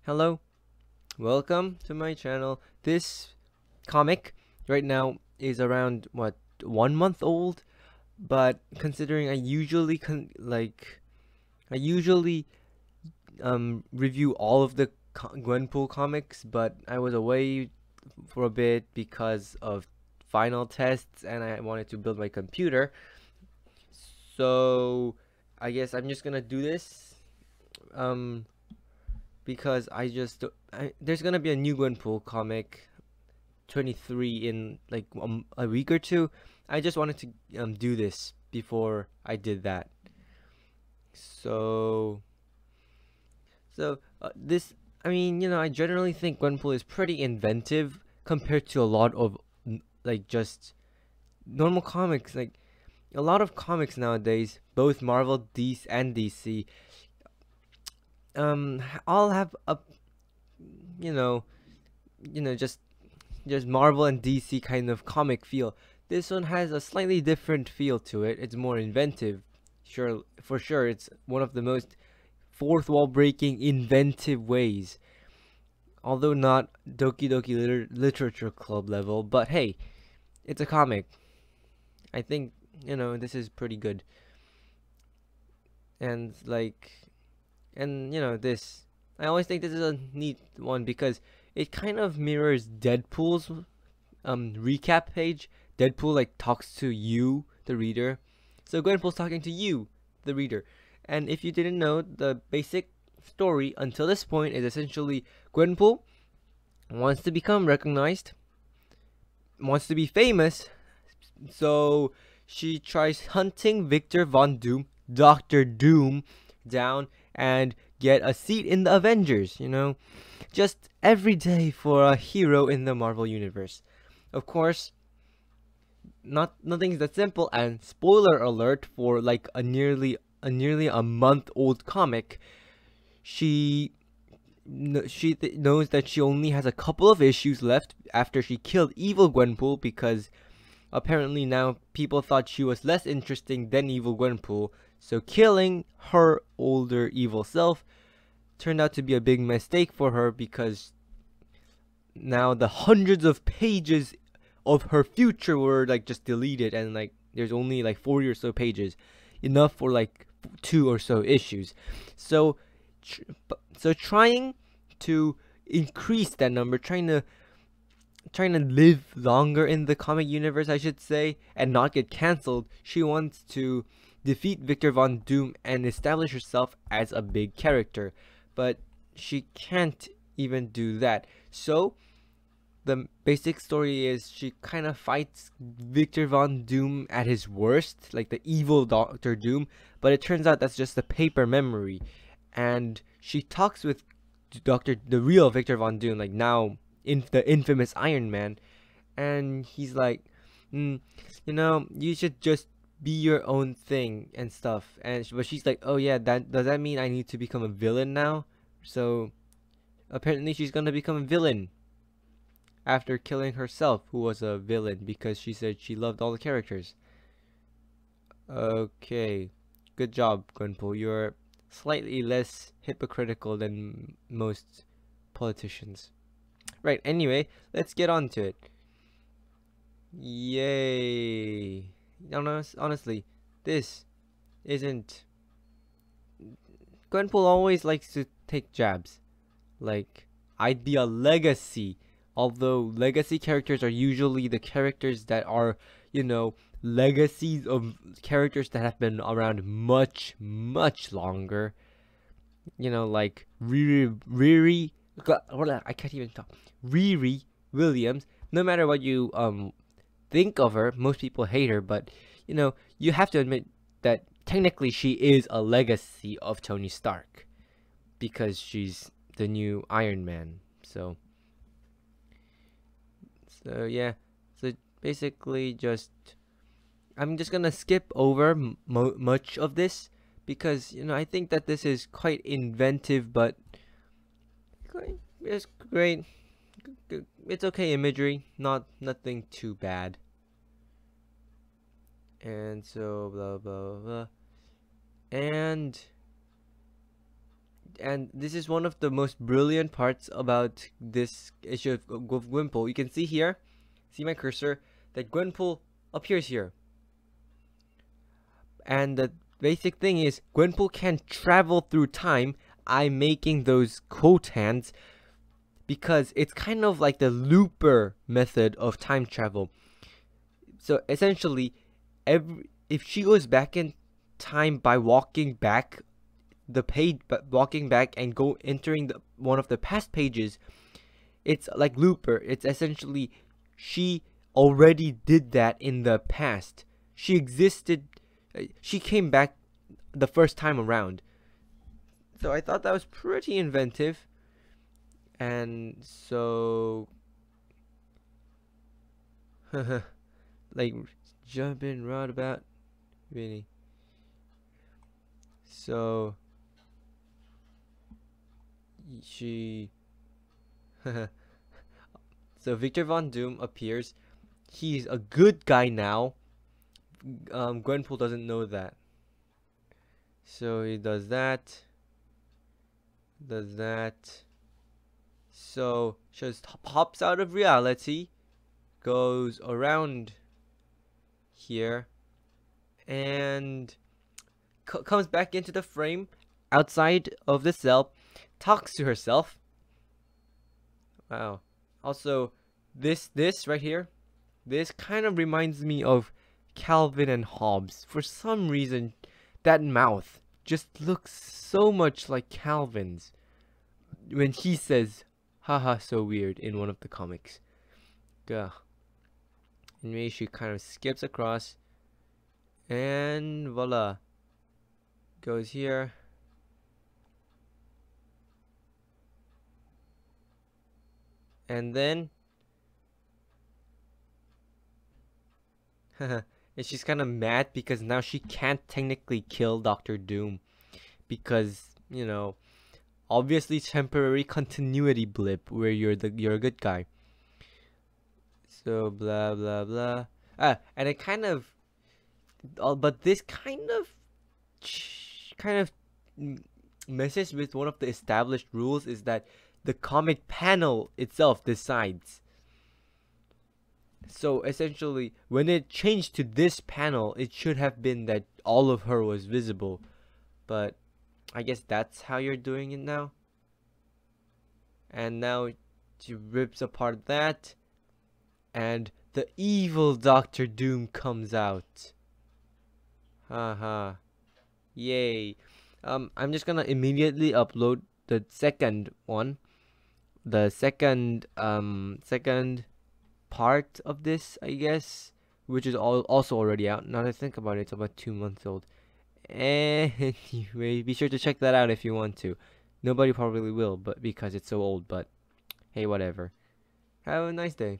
Hello, welcome to my channel. This comic right now is around what 1 month old, but considering I usually review all of the Gwenpool comics, but I was away for a bit because of final tests and I wanted to build my computer. So I guess I'm just gonna do this. Um, because there's gonna be a new Gwenpool comic 23 in like a week or two. I just wanted to do this before I did that. So this, I mean, I generally think Gwenpool is pretty inventive compared to a lot of like just normal comics. Like a lot of comics nowadays, both Marvel, DC, all have a you know just Marvel and DC kind of comic feel. This one has a slightly different feel to it. It's more inventive. Sure, for sure, it's one of the most fourth wall breaking, inventive ways. Although not Doki Doki Literature Club level, but hey, it's a comic. I think this is pretty good. And this. I always think this is a neat one because it kind of mirrors Deadpool's recap page. Deadpool like talks to you, the reader. So Gwenpool's talking to you, the reader. And if you didn't know, the basic story until this point is essentially Gwenpool wants to become recognized, wants to be famous, so she tries hunting Victor Von Doom, Doctor Doom, down and get a seat in the Avengers, just every day for a hero in the Marvel universe. Of course, nothing's that simple, and spoiler alert for like a nearly a month old comic. She knows that she only has a couple of issues left after she killed evil Gwenpool, because apparently now people thought she was less interesting than evil Gwenpool, so killing her older evil self turned out to be a big mistake for her, because now the hundreds of pages of her future were like just deleted, and like there's only like 40 or so pages, enough for like 2 or so issues. So trying to increase that number, trying to live longer in the comic universe, I should say, and not get cancelled, she wants to defeat Victor Von Doom and establish herself as a big character. But she can't even do that. So the basic story is she kind of fights Victor Von Doom at his worst, like the evil Doctor Doom, but it turns out that's just a paper memory. And she talks with the real Victor Von Doom, like now the infamous Iron Man, and he's like, you should just be your own thing and stuff. But she's like, oh yeah, does that mean I need to become a villain now? So apparently she's gonna become a villain after killing herself, who was a villain, because she said she loved all the characters. Okay, good job, Gwenpool. You're slightly less hypocritical than most politicians. Right, anyway, let's get on to it. Yay. Honestly, this isn't... Gwenpool always likes to take jabs. Like, I'd be a legacy. Although legacy characters are usually the characters that are, legacies of characters that have been around much, much longer. Like Riri, I can't even talk. Riri Williams. No matter what you think of her, most people hate her, but you have to admit that technically she is a legacy of Tony Stark, because she's the new Iron Man. So yeah. So basically, I'm just gonna skip over much of this, because I think that this is quite inventive, but it's great. It's okay imagery, nothing too bad. And so blah blah blah. And and this is one of the most brilliant parts about this issue of Gwenpool. You can see here, see my cursor, that Gwenpool appears here. And the basic thing is Gwenpool can travel through time. I'm making those quote hands because it's kind of like the looper method of time travel. So essentially, if she goes back in time by walking back the page, walking back and entering one of the past pages, it's like looper. It's essentially she already did that in the past. She existed. She came back the first time around. So I thought that was pretty inventive. And so like jumping right about really. So she so Victor Von Doom appears. He's a good guy now. Gwenpool doesn't know that. So he does that. So just pops out of reality, goes around here, and comes back into the frame outside of the cell, talks to herself. Wow. Also, this right here, this kind of reminds me of Calvin and Hobbes. For some reason, that mouth just looks so much like Calvin's when he says, haha, so weird, in one of the comics. Gah. Anyway, she kind of skips across, and voila. Goes here. And then and she's kind of mad because now she can't technically kill Doctor Doom because, you know, obviously temporary continuity blip where you're a good guy. So blah blah blah. And it kind of but this kind of messes with one of the established rules, is that the comic panel itself decides. So essentially, when it changed to this panel, it should have been that all of her was visible. But I guess that's how you're doing it now. And now she rips apart that, and the evil Doctor Doom comes out. Haha. Yay. I'm just gonna immediately upload the second one. The second part of this, I guess, which is also already out. Now that I think about it, it's about 2 months old. Anyway, be sure to check that out if you want to. Nobody probably will, but because it's so old, but hey, whatever. Have a nice day.